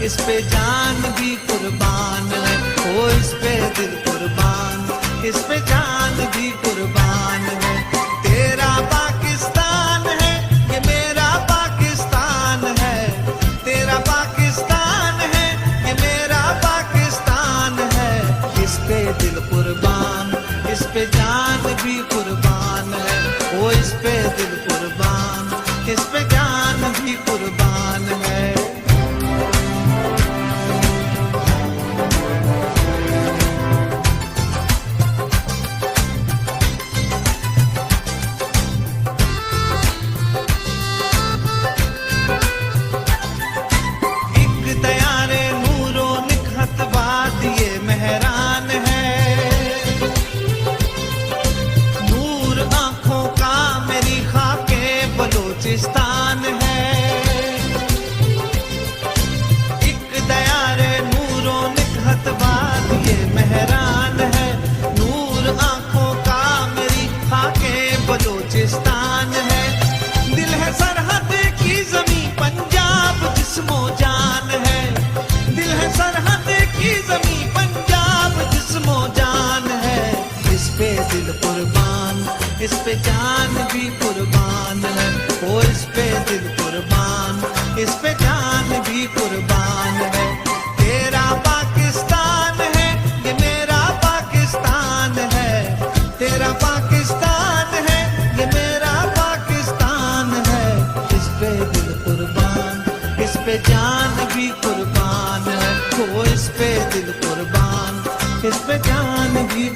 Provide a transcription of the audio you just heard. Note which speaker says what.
Speaker 1: इस पे जान भी कुर्बान है। ओ इस पे दिल कुर्बान, इस पे जान भी कुर्बान है। तेरा पाकिस्तान है, ये मेरा पाकिस्तान है। तेरा पाकिस्तान है, ये मेरा पाकिस्तान है। इस पे दिल कुर्बान, इस पे जान भी कुर्बान है। ओ इस पे दिल कुर्बान, इस पे जान भी कुर्बान है। बलूचिस्तान है एक दयारे नूरो निकहत बात ये मेहरान है। नूर आंखों का मेरी खाके बलूचिस्तान है। दिल है सरहद की जमी पंजाब जिस्मो जान है। दिल है सरहद की जमी पंजाब जिस्मो जान है। इस पे दिल कुर्बान, इस पे जान भी कुर्बान है। ओ इस पे दिल कुर्बान, इस पे जान भी कुर्बान है। तेरा पाकिस्तान है, ये मेरा पाकिस्तान है। तेरा पाकिस्तान है, ये मेरा पाकिस्तान है। इस पे दिल कुर्बान, इस पे जान भी कुर्बान है। ओ इस पे दिल कुर्बान, इस पे जान भी